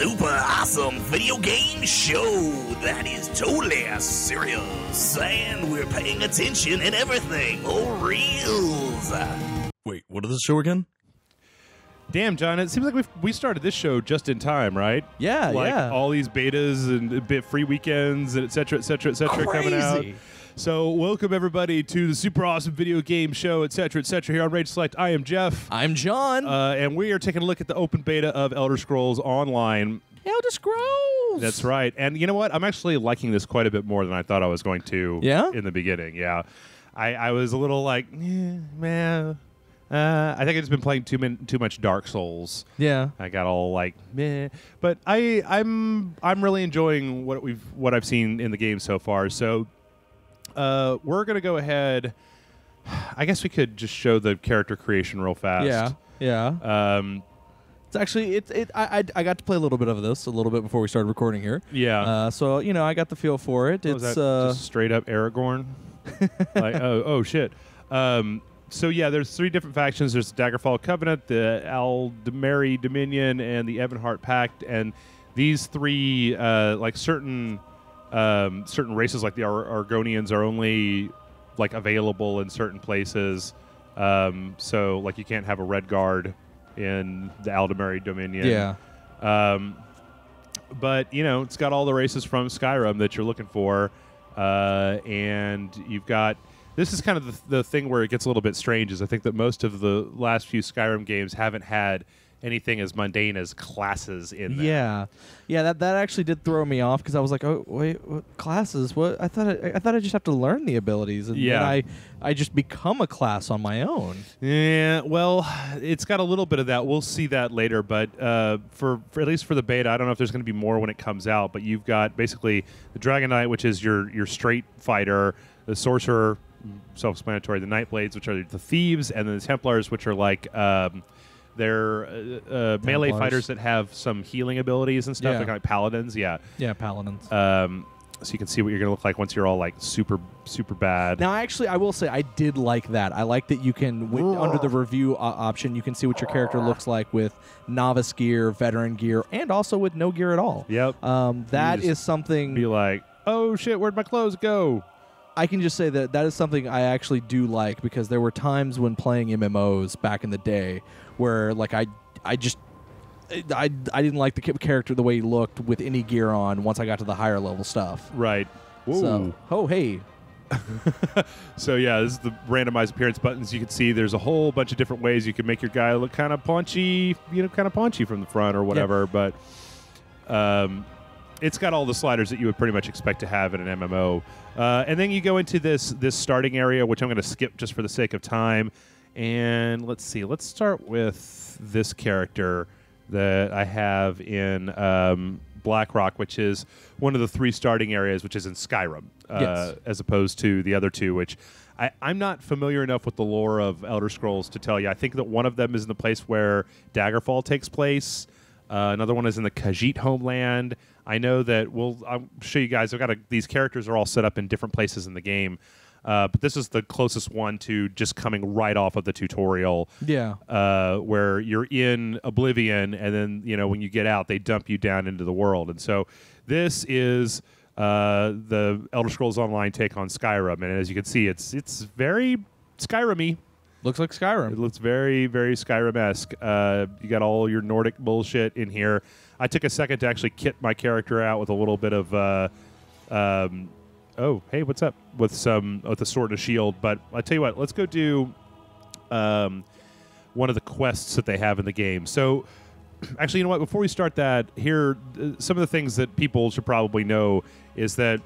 super awesome video game show that is totally serious, and we're paying attention and everything for reals. Wait, what is the show again? Damn, John, it seems like we started this show just in time, right? Yeah, like yeah. all these betas and bit free weekends and et cetera, coming out. So welcome, everybody, to the super awesome video game show, et cetera, here on Rage Select. I am Jeff. I'm John. And we are taking a look at the open beta of Elder Scrolls Online. Elder Scrolls! That's right. And you know what? I'm actually liking this quite a bit more than I thought I was going to in the beginning. Yeah. I was a little like, man. I think I've just been playing too much Dark Souls. Yeah, I got all like meh, but I'm really enjoying what I've seen in the game so far. So we're gonna go ahead. I guess we could just show the character creation real fast. Yeah. It's actually I got to play a little bit of this a little bit before we started recording here. Yeah. So you know I got the feel for it. It's just straight up Aragorn. Like oh shit. So yeah, there's three different factions. There's the Daggerfall Covenant, the Aldmeri Dominion, and the Evanhart Pact. And these three, like certain races, like the Argonians, are only like available in certain places. So like you can't have a Red Guard in the Aldmeri Dominion. Yeah. But you know, it's got all the races from Skyrim that you're looking for, and you've got. This is kind of the thing where it gets a little bit strange, is I think that most of the last few Skyrim games haven't had anything as mundane as classes in them. Yeah, that actually did throw me off, because I was like, oh wait, what classes? What I thought I just have to learn the abilities, and then I just become a class on my own. Yeah, well, it's got a little bit of that. We'll see that later, but for at least for the beta, I don't know if there's going to be more when it comes out. But you've got basically the Dragon Knight, which is your straight fighter, the Sorcerer. Self-explanatory. The Nightblades, which are the thieves, and then the Templars, which are like they're melee fighters that have some healing abilities and stuff, like paladins. Yeah, paladins. So you can see what you're going to look like once you're all like super bad. Now, actually, I will say I did like that. I like that you can under the review option, you can see what your character looks like with novice gear, veteran gear, and also with no gear at all. Yep. That is something. Be like, oh shit, where'd my clothes go? I can just say that is something I actually do like, because there were times when playing MMOs back in the day where like I didn't like the character the way he looked with any gear on once I got to the higher level stuff. Right. So, oh hey. So yeah, this is the randomized appearance buttons. You can see there's a whole bunch of different ways you can make your guy look kind of paunchy, from the front or whatever. Yeah. But it's got all the sliders that you would pretty much expect to have in an MMO. And then you go into this starting area, which I'm going to skip just for the sake of time. And let's see. Let's start with this character that I have in Blackrock, which is one of the three starting areas, which is in Skyrim, as opposed to the other two, which I'm not familiar enough with the lore of Elder Scrolls to tell you. I think that one of them is in the place where Daggerfall takes place. Another one is in the Khajiit homeland. I know that I'll show you guys. These characters are all set up in different places in the game, but this is the closest one to just coming right off of the tutorial. Yeah. Where you're in Oblivion, and then when you get out, they dump you down into the world. And so this is the Elder Scrolls Online take on Skyrim, and as you can see, it's very Skyrim-y. Looks like Skyrim. It looks very, very Skyrim-esque. You got all your Nordic bullshit in here. I took a second to actually kit my character out with a little bit of, oh, hey, what's up? With a sword and a shield. But I tell you what, let's go do one of the quests that they have in the game. So, actually, you know what? Before we start that, here, some of the things that people should probably know is that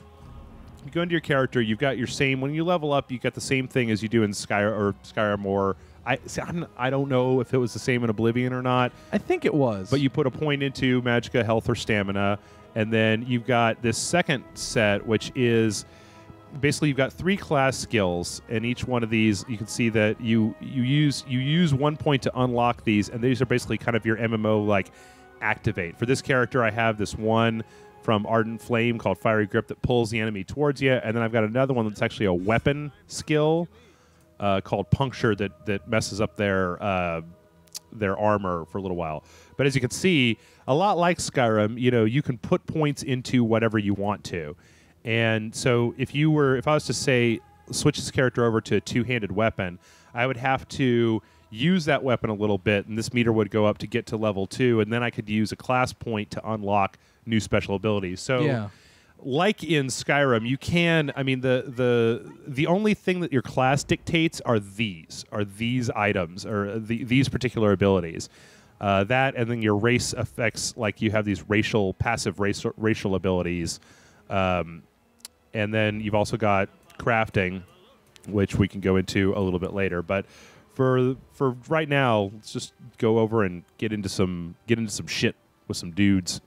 you go into your character, you've got your same. When you level up, you got the same thing as you do in Skyrim or I don't know if it was the same in Oblivion or not. I think it was. But you put a point into magicka, health, or stamina, and then you've got this second set, which is basically you've got 3 class skills, and each one of these you can see that you use 1 point to unlock these, and these are basically kind of your MMO like activate. For this character, I have this one from Ardent Flame called Fiery Grip that pulls the enemy towards you, and then I've got another one that's actually a weapon skill called Puncture that messes up their their armor for a little while. But as you can see, a lot like Skyrim, you can put points into whatever you want to. And so if I was to say switch this character over to a two-handed weapon, I would have to use that weapon a little bit, and this meter would go up to get to level 2, and then I could use a class point to unlock new special abilities. So like in Skyrim, you can, the only thing that your class dictates are these items, or these particular abilities. That, and then your race effects, like you have these passive racial abilities. And then you've also got crafting, which we can go into a little bit later. But for right now, let's just go over and get into some shit with some dudes.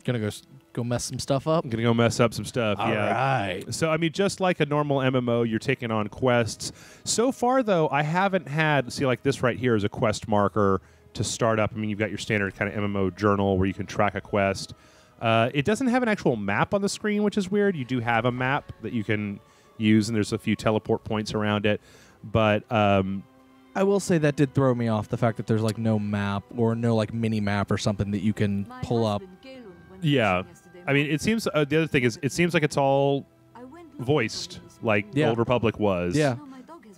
Gonna go mess some stuff up. I'm gonna go mess up some stuff. All right. So just like a normal MMO, you're taking on quests. So far, though, I haven't had like this right here is a quest marker to start up. You've got your standard kind of MMO journal where you can track a quest. It doesn't have an actual map on the screen, which is weird. You do have a map that you can use, and there's a few teleport points around it. But I will say that did throw me off, the fact that there's like no map or no like mini map or something that you can pull up. Yeah. It seems the other thing is it seems like it's all voiced like Old Republic was. Yeah.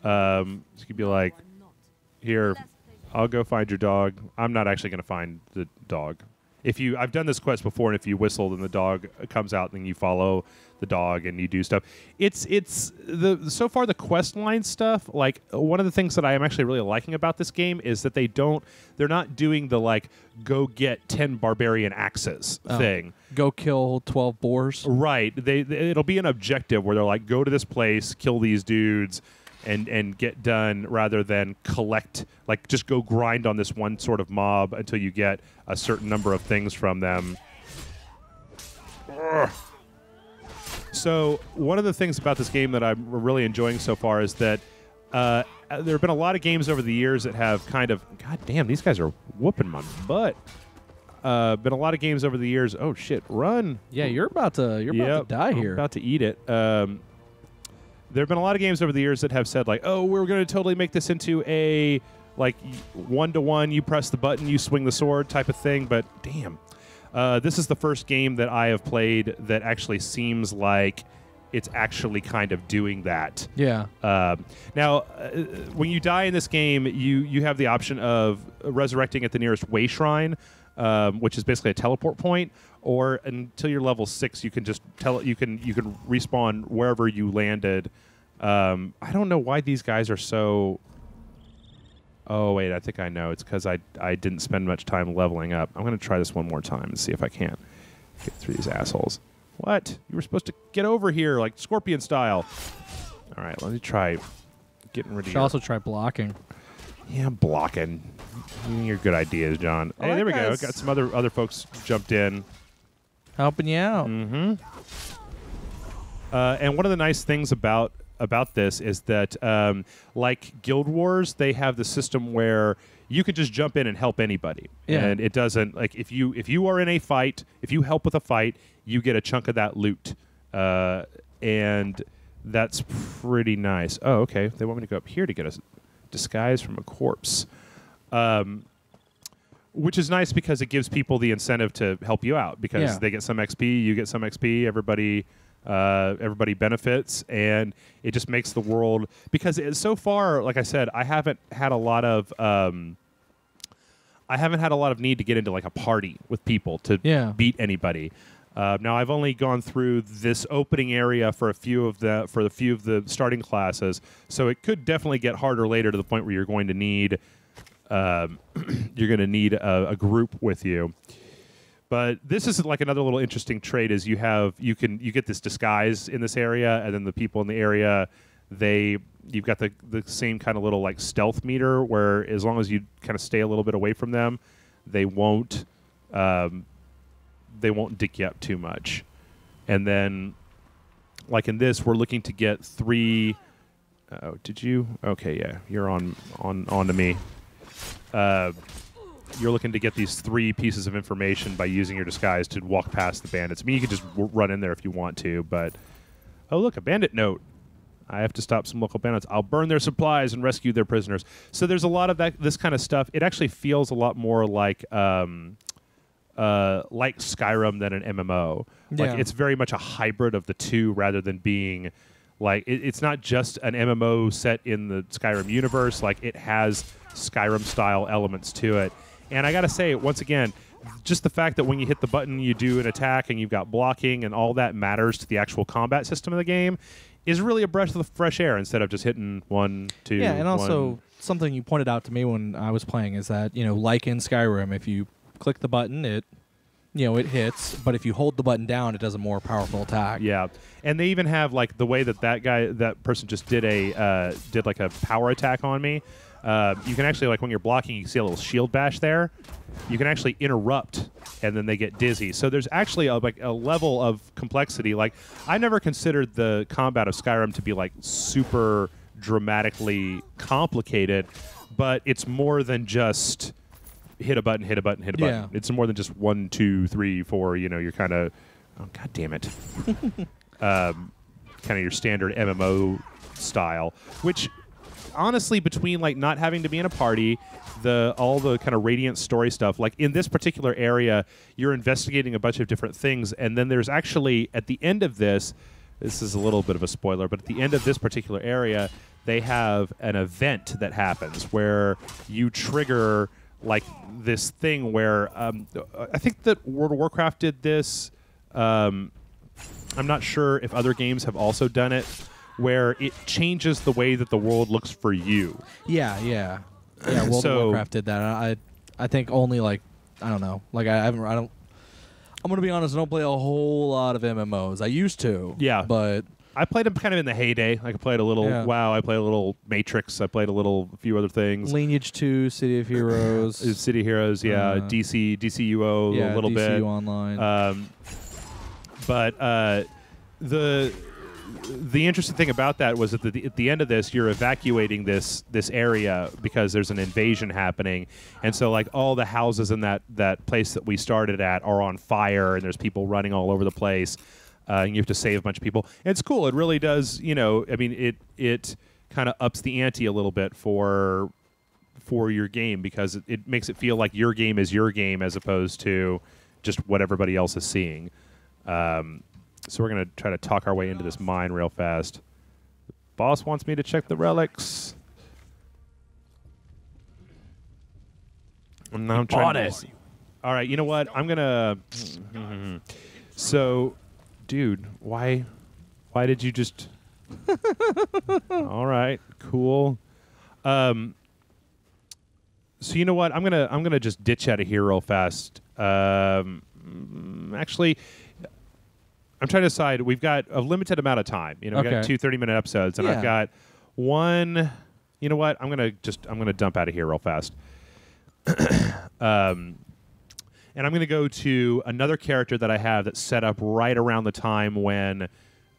You could be like, here, I'll go find your dog. I'm not actually going to find the dog. I've done this quest before, and if you whistle, then the dog comes out, and you follow the dog and you do stuff. So far the quest line stuff. Like, one of the things that I am actually really liking about this game is that they're not doing the like go get 10 barbarian axes thing. Go kill 12 boars. Right. It'll be an objective where they're like, go to this place, kill these dudes, and get done, rather than collect, like just go grind on this one sort of mob until you get a certain number of things from them. Ugh. So one of the things about this game that I'm really enjoying so far is that there have been a lot of games over the years that have kind of, god damn, these guys are whooping my butt. Been a lot of games over the years. Oh shit, run! Yeah, you're about to die here. I'm about to eat it. There have been a lot of games over the years that have said like, oh, we're going to totally make this into a like 1-to-1. You press the button, you swing the sword type of thing. But damn, this is the first game that I have played that actually seems like it's actually kind of doing that. Yeah. Now, when you die in this game, you have the option of resurrecting at the nearest way shrine, which is basically a teleport point, or until you're level 6, you can just you can respawn wherever you landed. I don't know why these guys are so. Oh wait, I think I know. It's because I didn't spend much time leveling up. I'm going to try this one more time and see if I can get through these assholes. What? You were supposed to get over here like Scorpion style. All right, let me try getting rid of you. Should also try blocking. Yeah, I'm blocking. Your good ideas, John. Hey, there we go. Got some other folks jumped in. Helping you out. Mm-hmm. And one of the nice things about this is that, like Guild Wars, they have the system where you can just jump in and help anybody. Yeah. And it doesn't, like, if you are in a fight, if you help with a fight, you get a chunk of that loot. And that's pretty nice. Oh, okay. They want me to go up here to get a disguise from a corpse. Which is nice because it gives people the incentive to help you out, because they get some XP, you get some XP, everybody benefits, and it just makes the world, because so far, like I said, I haven't had a lot of need to get into like a party with people to beat anybody. Now I've only gone through this opening area for a few of the starting classes, so it could definitely get harder later, to the point where you're going to need a group with you. But this is like another little interesting trait: is you get this disguise in this area, and then the people in the area, you've got the same kind of little like stealth meter, where as long as you kind of stay a little bit away from them, they won't dick you up too much. And then, like in this, we're looking to get 3. Oh, did you? Okay, yeah, you're on to me. You're looking to get these 3 pieces of information by using your disguise to walk past the bandits. I mean, you can just run in there if you want to, but oh look, a bandit note. I have to stop some local bandits. I'll burn their supplies and rescue their prisoners. So there's a lot of this kind of stuff. It actually feels a lot more like Skyrim than an MMO. Like it's very much a hybrid of the two rather than being like it's not just an MMO set in the Skyrim universe. Like it has Skyrim style elements to it. And I got to say, once again, just the fact that when you hit the button, you do an attack and you've got blocking and all that matters to the actual combat system of the game is really a breath of fresh air instead of just hitting 1, 2. Yeah, and also something you pointed out to me when I was playing is that, like in Skyrim, if you click the button, it hits, but if you hold the button down, it does a more powerful attack. Yeah, and they even have like the way that person just did like a power attack on me. You can actually, like when you're blocking, you see a little shield bash there. You can actually interrupt, and then they get dizzy. So there's actually a level of complexity. Like I never considered the combat of Skyrim to be like super dramatically complicated, but it's more than just hit a button, hit a button, hit a button. Yeah. It's more than just 1, 2, 3, 4. You're kind of, oh god damn it, kind of your standard MMO style, which. Honestly, between like not having to be in a party, all the kind of Radiant story stuff, like in this particular area, you're investigating a bunch of different things, and then there's actually at the end of this is a little bit of a spoiler, but at the end of this particular area, they have an event that happens where you trigger like this thing where I think that World of Warcraft did this. I'm not sure if other games have also done it. Where it changes the way that the world looks for you. Yeah. World of Warcraft did that. I think only like I don't know. Like I don't. I'm gonna be honest. I don't play a whole lot of MMOs. I used to. Yeah, but I played them kind of in the heyday. Like I played a little WoW. I played a little Matrix. I played a few other things. Lineage 2, City of Heroes. City of Heroes. Yeah, DCUO a little bit. DCU Online. But the interesting thing about that was that at the end of this, you're evacuating this area because there's an invasion happening, and so like all the houses in that place that we started at are on fire, and there's people running all over the place, and you have to save a bunch of people. And it's cool. It really does. I mean, it kind of ups the ante a little bit for your game because it makes it feel like your game is your game as opposed to just what everybody else is seeing. So we're going to try to talk our way into this mine real fast. The boss wants me to check the relics. And now I'm trying to... All right, you know what? I'm going to... So, dude, why did you just... All right, cool. So you know what? I'm gonna just ditch out of here real fast. Actually... I'm trying to decide. We've got a limited amount of time. We've got 2 30-minute episodes, and I've got one. You know what? I'm gonna dump out of here real fast. And I'm gonna go to another character that I have that's set up right around the time when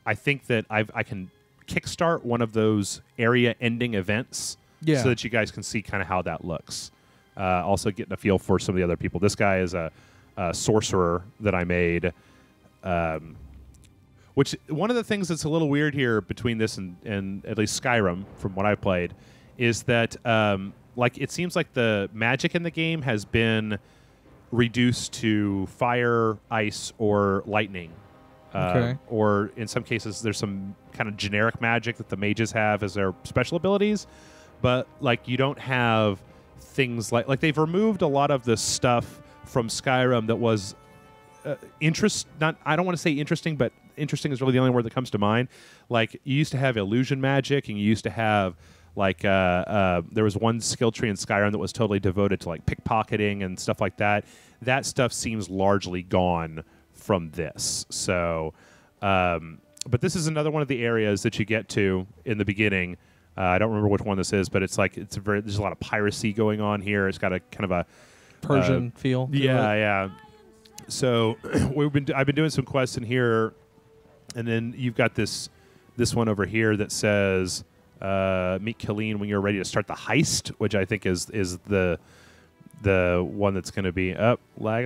I think that I can kickstart one of those area-ending events, so that you guys can see kind of how that looks. Also, getting a feel for some of the other people. This guy is a sorcerer that I made. Which one of the things that's a little weird here between this and at least Skyrim, from what I've played, is that like it seems like the magic in the game has been reduced to fire, ice, or lightning. Or in some cases, there's some kind of generic magic that the mages have as their special abilities, but like you don't have things like they've removed a lot of the stuff from Skyrim that was I don't want to say interesting, but interesting is really the only word that comes to mind. Like you used to have illusion magic, and you used to have like there was one skill tree in Skyrim that was totally devoted to like pickpocketing and stuff like that. That stuff seems largely gone from this. So, but this is another one of the areas that you get to in the beginning. I don't remember which one this is, but it's like there's a lot of piracy going on here. It's got a kind of a Persian feel. Yeah. So I've been doing some quests in here, and then you've got this one over here that says meet Killeen when you're ready to start the heist, which I think is the one that's going to be lag.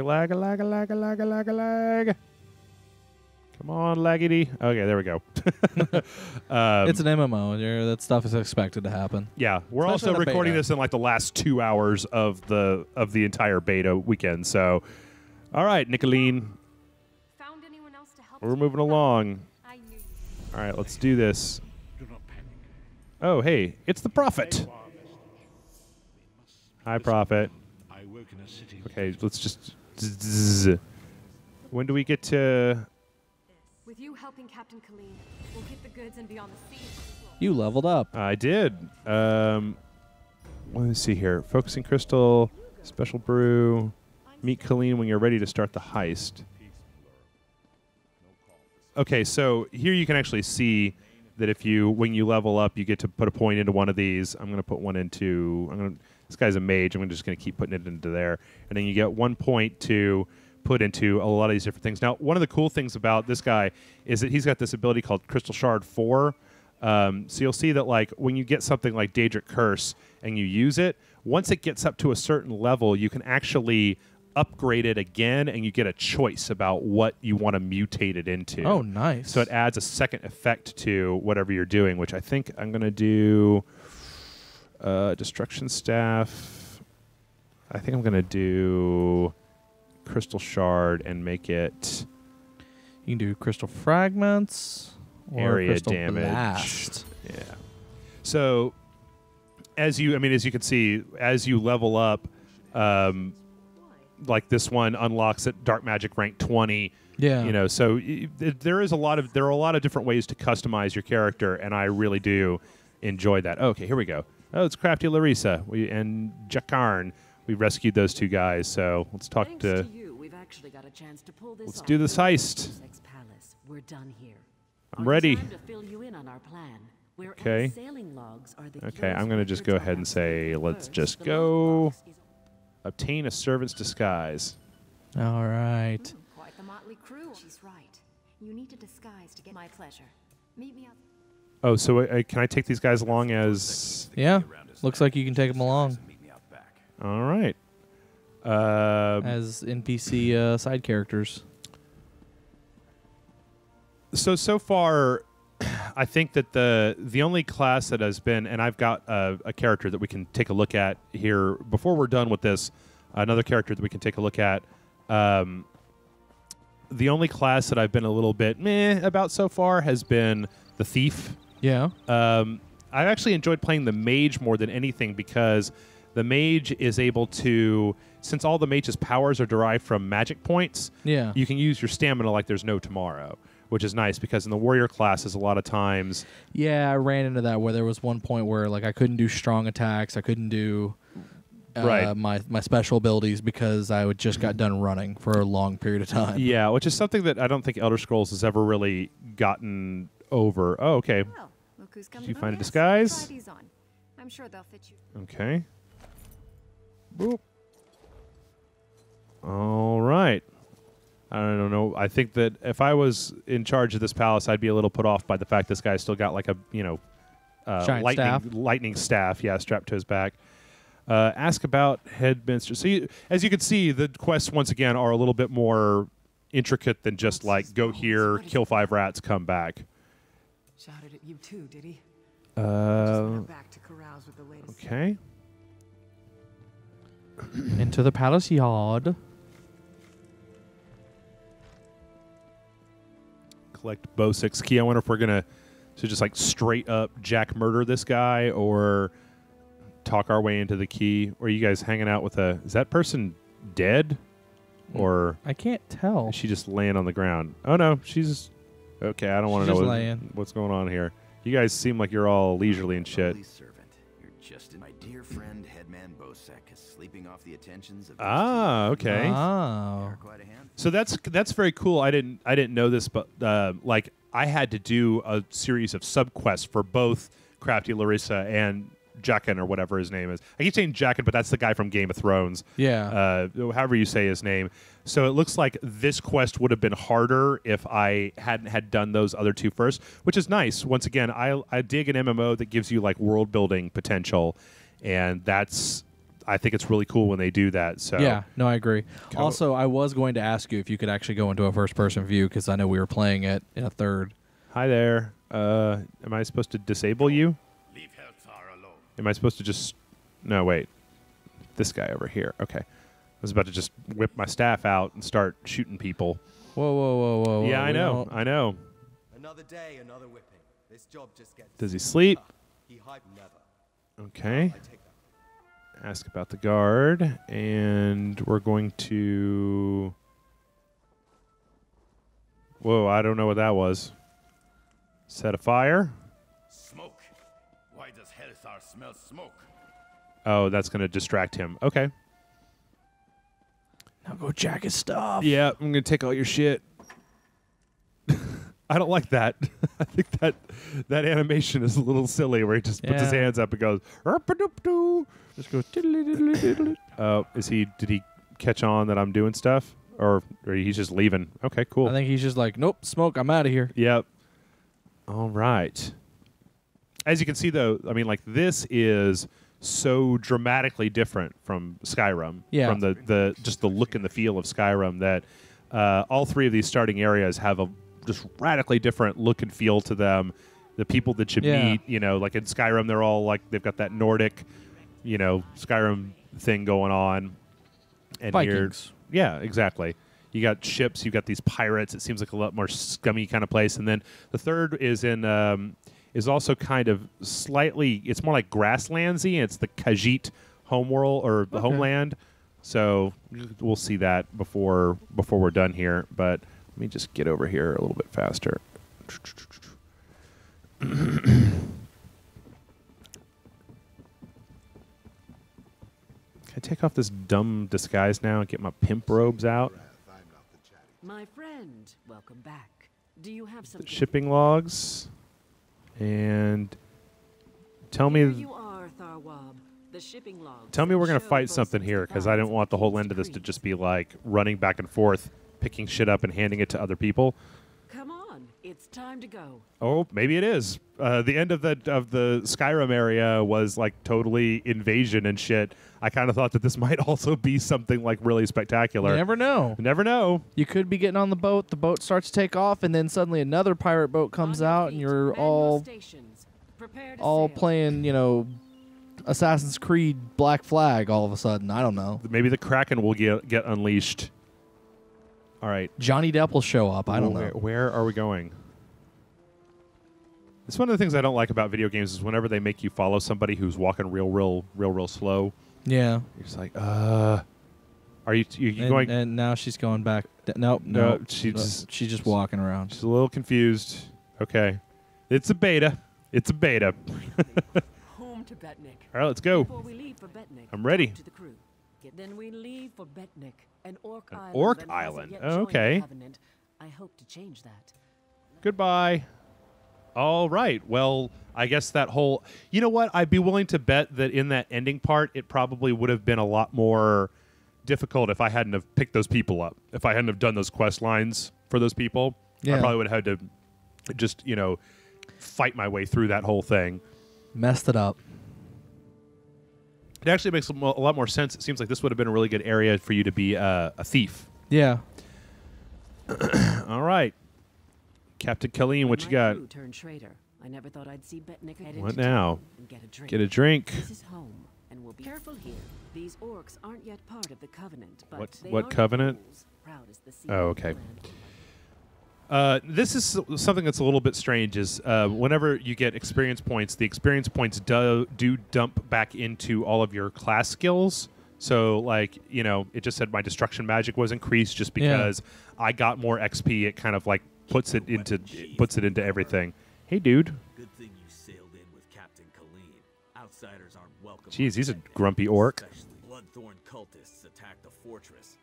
Come on, Laggity. Okay, there we go. It's an MMO. That stuff is expected to happen. Yeah, we're Especially also the recording beta. this in like the last 2 hours of the entire beta weekend. So, all right, Nicolene, Found anyone else to help? we're moving along. I knew you. All right, let's do this. Oh, hey, it's the Prophet. Hi, Prophet. I work in a city. Okay, let's just. Zzz. When do we get to? With you helping Captain Colleen, we'll get the goods and be on the sea. You leveled up. I did. Let me see here. Focusing crystal, special brew. Meet Colleen when you're ready to start the heist. Okay, so here you can actually see that when you level up, you get to put a point into one of these. I'm going to put one into. This guy's a mage. I'm just going to keep putting it into there, and then you get 1 point to put into a lot of these different things. Now, one of the cool things about this guy is that he's got this ability called Crystal Shard 4. So you'll see that like when you get something like Daedric Curse and you use it, once it gets up to a certain level, you can actually upgrade it again, and you get a choice about what you want to mutate it into. Oh, nice. So it adds a second effect to whatever you're doing, which I think I'm going to do Destruction Staff. I think I'm going to do Crystal Shard and make it You can do crystal fragments or area crystal damage. blast. Yeah. So as you can see, as you level up, like this one unlocks at Dark Magic rank 20. Yeah. You know, so there are a lot of different ways to customize your character, and I really do enjoy that. Okay, here we go. Oh, it's Crafty Larissa and Jakarn. We rescued those two guys, so let's talk Thanks to. to you, we've actually got a chance to pull this Let's off. do this heist. Sex Palace. We're done here. I'm ready. Time to fill you in on our plan. Where Okay. sailing logs are the Okay, keys I'm going to for just your go ahead and triumphs. say, let's First, just the go logbox is- obtain a servant's disguise. All right. Quite the motley crew. She's right. You need to disguise to get my pleasure. Meet me up. Oh, so can I take these guys along as? Yeah. Looks like you can take them along All right. as NPC side characters. So far, I think that the only class that has been, and I've got a character that we can take a look at here before we're done with this. Another character that we can take a look at. The only class that I've been a little bit meh about so far has been the thief. Yeah. I've actually enjoyed playing the mage more than anything because the mage is able to, since all the mage's powers are derived from magic points, Yeah. you can use your stamina like there's no tomorrow, which is nice because in the warrior classes, a lot of times. Yeah, I ran into that where there was one point where like I couldn't do strong attacks. I couldn't do Right. my special abilities because I would just got done running for a long period of time. Yeah, which is something that I don't think Elder Scrolls has ever really gotten over. Oh, okay. Well, look who's come Did you to find a bonus. disguise? Try these on. I'm sure they'll fit you. Okay. Boop. All right. I don't know. I think that if I was in charge of this palace, I'd be a little put off by the fact this guy's still got like a, Giant staff. lightning staff, strapped to his back. Ask about Headminster. So as you can see, the quests once again are a little bit more intricate than just like go here, kill 5 rats, come back. Shouted at you too, did he? Back to carouse with the latest. Okay. Into the palace yard. Collect bow 6 key. I wonder if we're gonna just like straight up Jack murder this guy or talk our way into the key. Or are you guys hanging out with is that person dead? Or I can't tell. is she just laying on the ground? Oh no, she's okay. I don't want She's to know just laying. what's going on here. You guys seem like you're all leisurely and shit. Holy servant, you're just my dear friend Headman Bosek is sleeping off the attentions of Ah, okay. Oh. quite a hand. So that's very cool. I didn't know this, but like I had to do a series of subquests for both Crafty Larissa and Jaqen or whatever his name is. I keep saying Jaqen, but that's the guy from Game of Thrones. Yeah. However you say his name. So it looks like this quest would have been harder if I hadn't had done those other two first, which is nice. Once again, I dig an MMO that gives you like world building potential, and I think it's really cool when they do that. So yeah, no, I agree. Also, I was going to ask you if you could actually go into a first-person view because I know we were playing it in a third. Hi there. Am I supposed to disable you? Leave Hellsar alone. Am I supposed to just... No, wait. This guy over here. Okay. I was about to just whip my staff out and start shooting people. Whoa, whoa, whoa, whoa. Yeah, whoa. I know. I know. Another day, another whipping. This job just gets... Does he sleep? He hype never. Okay. I take that. Ask about the guard. And we're going to... Whoa, I don't know what that was. Set a fire. Smoke. Why does Hellsar smell smoke? Oh, that's going to distract him. Okay. Now go jack his stuff. Yeah, I'm going to take all your shit. I don't like that. I think that animation is a little silly where he just puts his hands up and goes, "Erp-a-doop-doo." Just goes, did he catch on that I'm doing stuff? Or he's just leaving? Okay, cool. I think he's just like, nope, smoke, I'm out of here. Yep. All right. As you can see, though, I mean, like, this is so dramatically different from Skyrim. Yeah. From the just the look and the feel of Skyrim that all three of these starting areas have a just radically different look and feel to them. The people that you meet, you know, like in Skyrim, they're all like, they've got that Nordic, you know, Skyrim thing going on. And Vikings. Yeah, exactly. You got ships, you've got these pirates. It seems like a lot more scummy kind of place. And then the third is in is also kind of slightly, it's more like grasslandsy. It's the Khajiit homeworld or the homeland. So we'll see that before we're done here. But let me just get over here a little bit faster. Can I take off this dumb disguise now and get my pimp robes out? My friend, welcome back. Do you have some Shipping logs. And tell Here me... you are, Tharwab. The shipping logs. Tell me we're going to show fight both something here, because I didn't want the whole end of this to just be like running back and forth, picking shit up and handing it to other people. Come on, it's time to go. Oh, maybe it is. The end of the Skyrim area was like totally invasion and shit. I kind of thought that this might also be something like really spectacular. You never know. Never know. You could be getting on the boat starts to take off, and then suddenly another pirate boat comes out, and you're all playing, you know, Assassin's Creed Black Flag all of a sudden. I don't know. Maybe the Kraken will get unleashed. All right. Johnny Depp will show up. I don't know. Where are we going? It's one of the things I don't like about video games is whenever they make you follow somebody who's walking real slow. Yeah. You're just like, are you going? And now she's going back. Nope. She's just walking around. She's a little confused. Okay. It's a beta. It's a beta. Home to Betnik. All right, let's go. Before we leave for Betnik, I'm ready. talk to the crew. Then we leave for Betnik, an orc island. Orc that hasn't island. yet Oh, joined the okay. Covenant. I hope to change that. Goodbye. All right. Well, I guess that whole... You know what? I'd be willing to bet that in that ending part, it probably would have been a lot more difficult if I hadn't have picked those people up. If I hadn't have done those quest lines for those people. Yeah. I probably would have had to just, you know, fight my way through that whole thing. Messed it up. It actually makes a lot more sense. It seems like this would have been a really good area for you to be a thief. Yeah. All right. Captain Colleen, what you got? Crew turned traitor. I never thought I'd see Betnik head What into now? town and get a drink. Get a drink. This is home, and we'll be careful here. These orcs aren't yet part of the Covenant, but What- they what are covenant? fools, proud as the sea Oh, of okay. land. This is something that's a little bit strange. Is whenever you get experience points, the experience points do dump back into all of your class skills. So, like, you know, it just said my destruction magic was increased just because I got more XP. It kind of like puts it into everything. Hey, dude. Good thing you sailed in with Captain Colleen. Outsiders aren't welcome. Jeez, he's a grumpy orc. Especially Bloodthorn cultists attacked the fortress.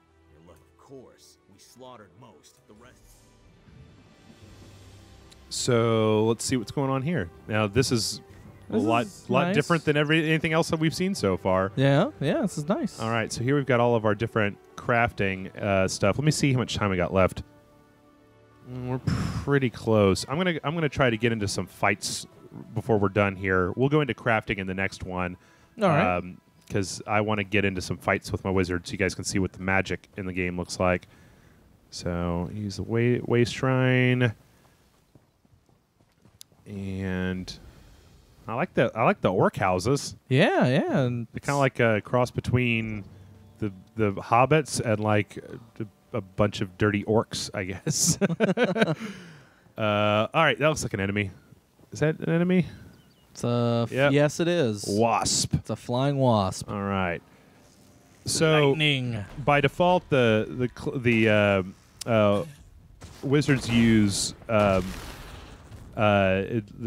Of course, we slaughtered most. The rest. So let's see what's going on here. Now this is a lot nice. different than anything else that we've seen so far. Yeah. This is nice. All right, so here we've got all of our different crafting stuff. Let me see how much time we got left. We're pretty close. I'm gonna try to get into some fights before we're done here. We'll go into crafting in the next one. All right. because I want to get into some fights with my wizard so you guys can see what the magic in the game looks like. So use the waste shrine, and I like the orc houses. Yeah, and they're kind of like a cross between the hobbits and like a bunch of dirty orcs, I guess. All right, that looks like an enemy. Is that an enemy? Yes, it is. Wasp. It's a flying wasp. All right. So lightning. By default, the wizards use the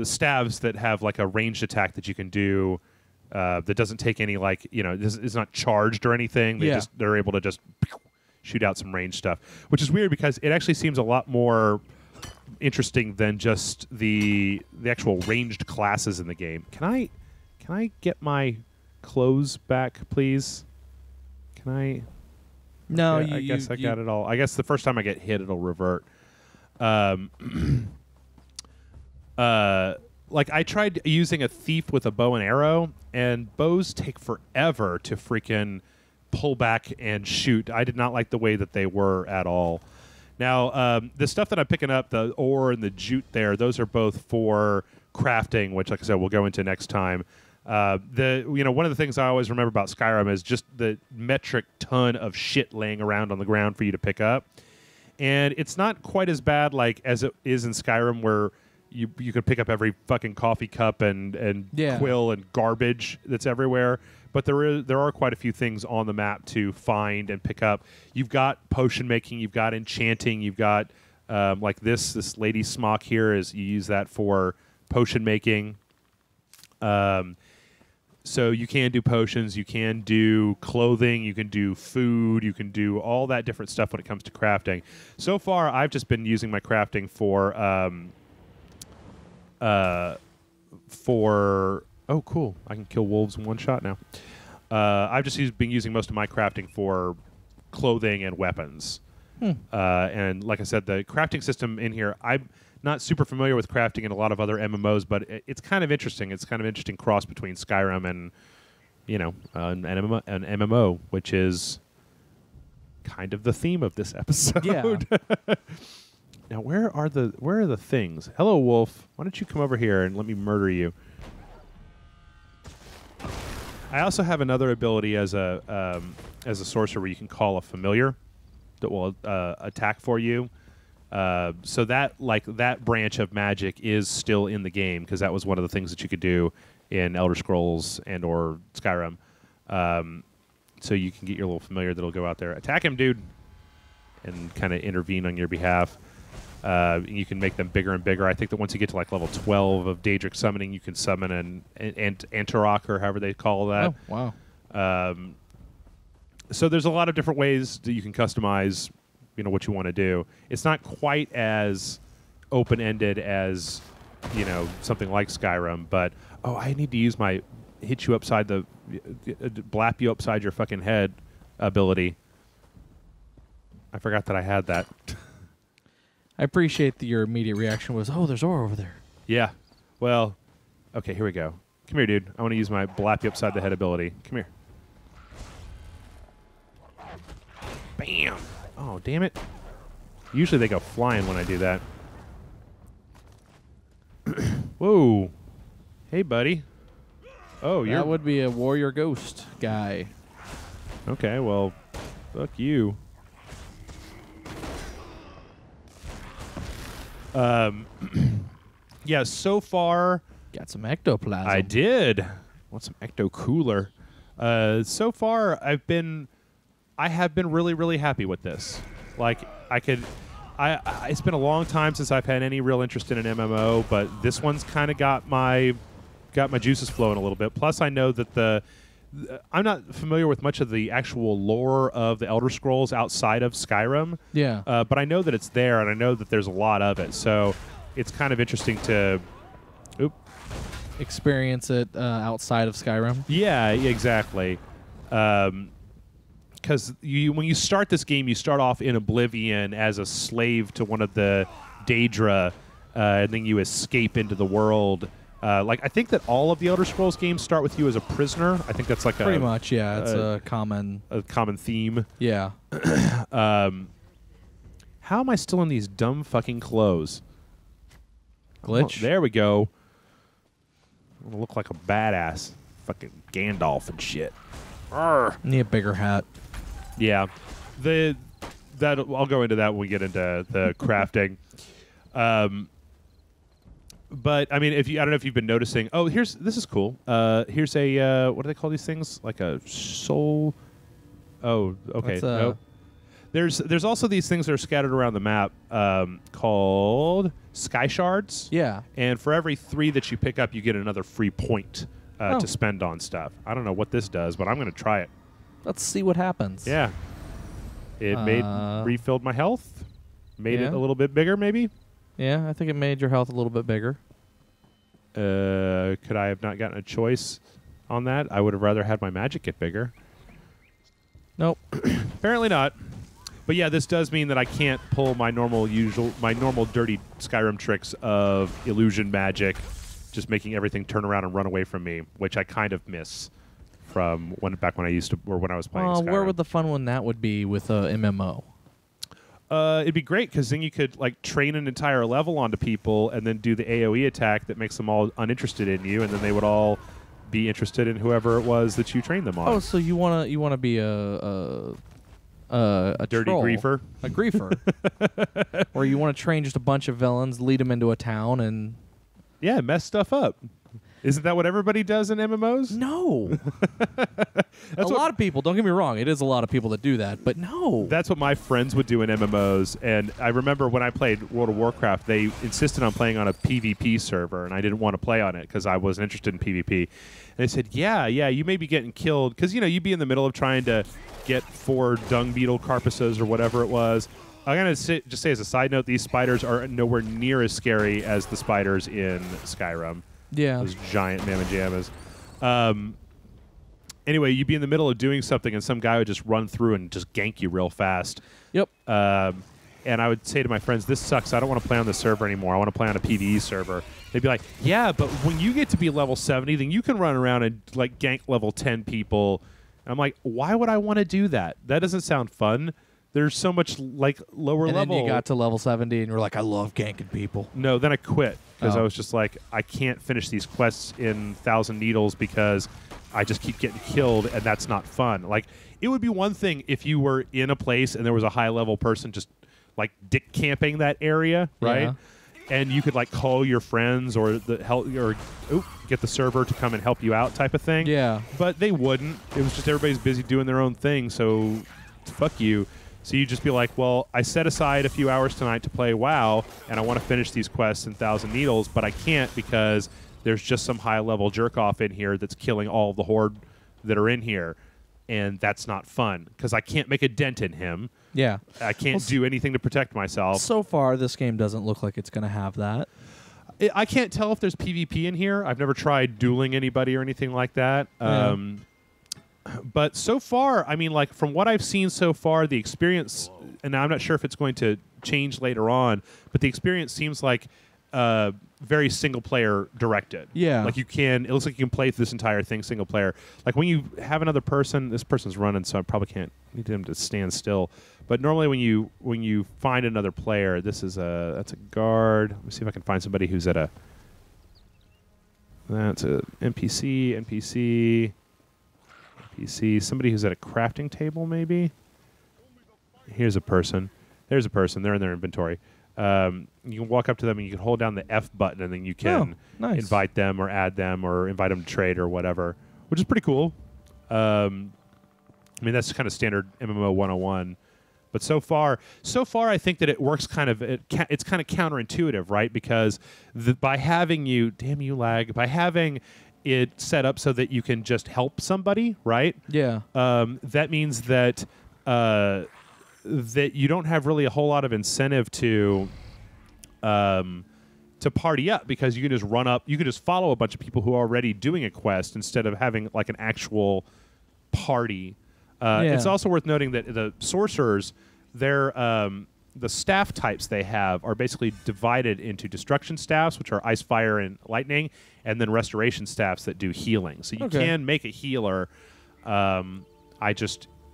staves that have like a ranged attack that you can do that doesn't take any it's not charged or anything. They're able to just shoot out some ranged stuff, which is weird because it actually seems a lot more interesting than just the actual ranged classes in the game. Can I get my clothes back, please? Can I? No, I guess I got it all. I guess the first time I get hit, it'll revert. Like I tried using a thief with a bow and arrow, and bows take forever to freaking pull back and shoot. I did not like the way that they were at all. Now, the stuff that I'm picking up, the ore and the jute there, those are both for crafting, which, like I said, we'll go into next time. One of the things I always remember about Skyrim is just the metric ton of shit laying around on the ground for you to pick up. And it's not quite as bad like as it is in Skyrim, where you can pick up every fucking coffee cup and quill and garbage that's everywhere. But there are quite a few things on the map to find and pick up. You've got potion making, you've got enchanting, you've got like this lady smock here is you use that for potion making. So you can do potions, you can do clothing, you can do food, you can do all that different stuff when it comes to crafting. So far, I've just been using my crafting for oh, cool! I can kill wolves in one shot now. I've just been using most of my crafting for clothing and weapons. And like I said, the crafting system in here, I'm not super familiar with crafting in a lot of other MMOs, but it's kind of interesting. It's kind of interesting cross between Skyrim and an MMO, which is kind of the theme of this episode. Yeah. Now, where are the things? Hello, wolf. Why don't you come over here and let me murder you? I also have another ability as a sorcerer where you can call a familiar that will attack for you. So that branch of magic is still in the game because that was one of the things that you could do in Elder Scrolls and or Skyrim. So you can get your little familiar that'll go out there, attack him, dude, and kind of intervene on your behalf. You can make them bigger and bigger. I think that once you get to like level 12 of Daedric summoning, you can summon an Antarok or however they call that. Oh, wow. So there's a lot of different ways that you can customize, what you want to do. It's not quite as open-ended as, something like Skyrim. But I need to use my hit you upside blap you upside your fucking head ability. I forgot that I had that. I appreciate that your immediate reaction was, "Oh, there's ore over there." Yeah. Well, okay, here we go. Come here, dude. I want to use my blap you upside the head ability. Come here. Bam. Oh, damn it. Usually they go flying when I do that. Whoa. Hey, buddy. Oh, that would be a warrior ghost guy. Okay, well, fuck you. Yeah, so far... Got some ectoplasm. I did. Want some ecto cooler. So far, I have been really, really happy with this. Like, it's been a long time since I've had any real interest in an MMO, but this one's kind of got my juices flowing a little bit. Plus, I know that I'm not familiar with much of the actual lore of the Elder Scrolls outside of Skyrim. Yeah. But I know that it's there, and I know that there's a lot of it. So it's kind of interesting to experience it outside of Skyrim. Yeah, exactly. Because when you start this game, you start off in Oblivion as a slave to one of the Daedra, and then you escape into the world Like I think that all of the Elder Scrolls games start with you as a prisoner. I think that's like pretty much, yeah. It's a common theme. Yeah. How am I still in these dumb fucking clothes? Glitch. Oh, there we go. I'm gonna look like a badass, fucking Gandalf and shit. Arr. Need a bigger hat. Yeah, I'll go into that when we get into the crafting. But I mean, I don't know if you've been noticing. Oh, this is cool. Here's a what do they call these things? Like a soul. Oh, okay. Nope. There's also these things that are scattered around the map called sky shards. Yeah. And for every 3 that you pick up, you get another free point to spend on stuff. I don't know what this does, but I'm going to try it. Let's see what happens. Yeah. It refilled my health. Made it a little bit bigger, maybe. Yeah, I think it made your health a little bit bigger. Could I have not gotten a choice on that? I would have rather had my magic get bigger. Nope. Apparently not. But yeah, this does mean that I can't pull my normal dirty Skyrim tricks of illusion magic, just making everything turn around and run away from me, which I kind of miss from when I was playing Skyrim. Where would the fun one that would be with a MMO? It'd be great because then you could like train an entire level onto people and then do the AoE attack that makes them all uninterested in you, and then they would all be interested in whoever it was that you trained them on. Oh, so you wanna be a dirty troll, griefer, a griefer, or you want to train just a bunch of villains, lead them into a town, and mess stuff up. Isn't that what everybody does in MMOs? No. A lot of people, don't get me wrong, it is a lot of people that do that, but no. That's what my friends would do in MMOs, and I remember when I played World of Warcraft, they insisted on playing on a PvP server, and I didn't want to play on it because I wasn't interested in PvP. And they said, yeah, you may be getting killed, because, you'd be in the middle of trying to get 4 dung beetle carcasses or whatever it was. I'm going to just say as a side note, these spiders are nowhere near as scary as the spiders in Skyrim. Yeah. Those giant mamma jammas. Anyway, you'd be in the middle of doing something, and some guy would just run through and just gank you real fast. Yep. And I would say to my friends, this sucks. I don't want to play on this server anymore. I want to play on a PvE server. They'd be like, yeah, but when you get to be level 70, then you can run around and like gank level 10 people. And I'm like, why would I want to do that? That doesn't sound fun. There's so much like lower level. And then you got to level 70 and you're like, I love ganking people. No, then I quit because I was just like, I can't finish these quests in 1,000 Needles because I just keep getting killed, and that's not fun. Like, it would be one thing if you were in a place and there was a high level person just like dick camping that area, right? Yeah. And you could like call your friends or get the server to come and help you out type of thing. Yeah. But they wouldn't. It was just everybody's busy doing their own thing, so fuck you. So you just be like, well, I set aside a few hours tonight to play WoW, and I want to finish these quests in 1,000 Needles, but I can't because there's just some high-level jerk-off in here that's killing all the horde that are in here, and that's not fun because I can't make a dent in him. Yeah. I can't do anything to protect myself. So far, this game doesn't look like it's going to have that. I can't tell if there's PvP in here. I've never tried dueling anybody or anything like that. Yeah. But so far, I mean, like, from what I've seen so far, the experience, and I'm not sure if it's going to change later on, but the experience seems like very single-player directed. Yeah. Like, it looks like you can play this entire thing single-player. Like, when you have another person, this person's running, so I probably can't need them to stand still. But normally when you find another player, that's a guard. Let me see if I can find somebody who's that's a NPC, somebody who's at a crafting table, maybe. Here's a person. There's a person. They're in their inventory. You can walk up to them and you can hold down the F button, and then you can invite them or add them or invite them to trade or whatever, which is pretty cool. I mean, that's kind of standard MMO 101. But so far, I think that it works kind of. It's kind of counterintuitive, right? Because by having by having it set up so that you can just help somebody, right? Yeah. That means that that you don't have really a whole lot of incentive to party up, because you can just run up. You can just follow a bunch of people who are already doing a quest instead of having like an actual party. It's also worth noting that the sorcerers, they're the staff types they have are basically divided into destruction staffs, which are ice, fire, and lightning, and then restoration staffs that do healing. So you can make a healer.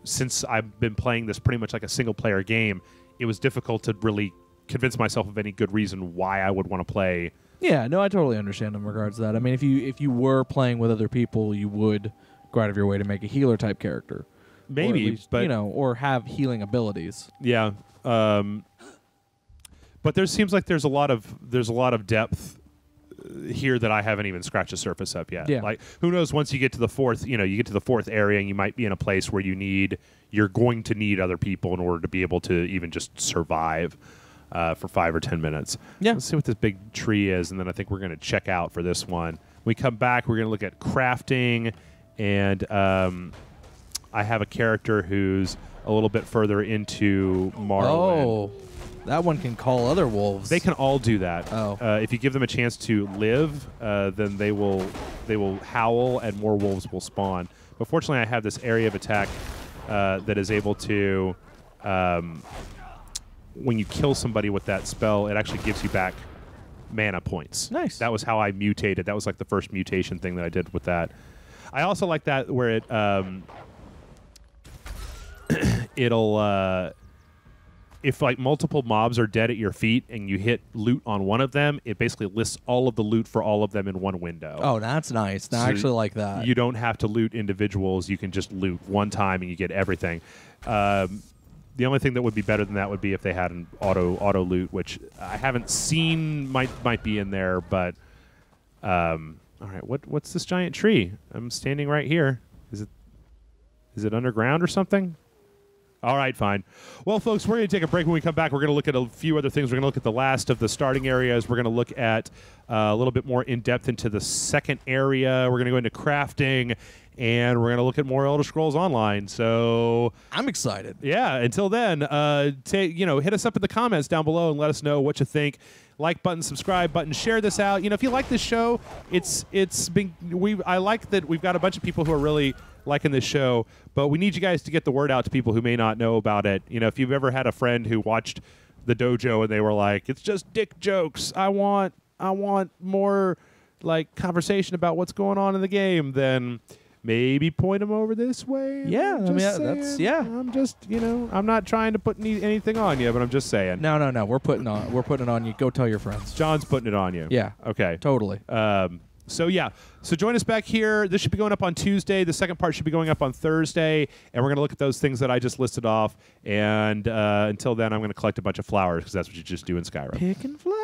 Since I've been playing this pretty much like a single-player game, it was difficult to really convince myself of any good reason why I would want to play. Yeah, no, I totally understand in regards to that. I mean, if you were playing with other people, you would go out of your way to make a healer type character, maybe, but or have healing abilities. Yeah, but there seems like there's a lot of depth here that I haven't even scratched the surface of yet. Yeah. Like, who knows, once you get to the fourth, you get to the fourth area, and you might be in a place where you're going to need other people in order to be able to even just survive for 5 or 10 minutes. Yeah. Let's see what this big tree is, and then I think we're going to check out for this one. When we come back, we're going to look at crafting, and I have a character who's a little bit further into Morrowind. Oh. That one can call other wolves. They can all do that. Oh. If you give them a chance to live, then they will howl and more wolves will spawn. But fortunately, I have this area of attack that is able to, when you kill somebody with that spell, it actually gives you back mana points. Nice. That was how I mutated. That was like the first mutation thing that I did with that. I also like that where it it'll. If like multiple mobs are dead at your feet and you hit loot on one of them, it basically lists all of the loot for all of them in one window. Oh, that's nice. I actually like that. You don't have to loot individuals. You can just loot one time and you get everything. The only thing that would be better than that would be if they had an auto loot, which I haven't seen. Might be in there, but all right. What's this giant tree? I'm standing right here. Is it underground or something? All right, fine. Well, folks, we're going to take a break. When we come back, we're going to look at a few other things. We're going to look at the last of the starting areas. We're going to look at a little bit more in-depth into the second area. We're going to go into crafting, and we're going to look at more Elder Scrolls Online. So I'm excited. Yeah, until then, hit us up in the comments down below and let us know what you think. Like button, subscribe button, share this out. If you like this show, I like that we've got a bunch of people who are really liking this show, but we need you guys to get the word out to people who may not know about it. If you've ever had a friend who watched the dojo and they were like, it's just dick jokes, I want more like conversation about what's going on in the game, then maybe point them over this way. Yeah, I'm just I'm not trying to put anything on you, but I'm just saying. No. We're putting it on you. Go tell your friends. John's putting it on you. Yeah. Okay. Totally. So join us back here. This should be going up on Tuesday. The second part should be going up on Thursday, and we're going to look at those things that I just listed off. And until then, I'm going to collect a bunch of flowers because that's what you just do in Skyrim. Pick and flowers.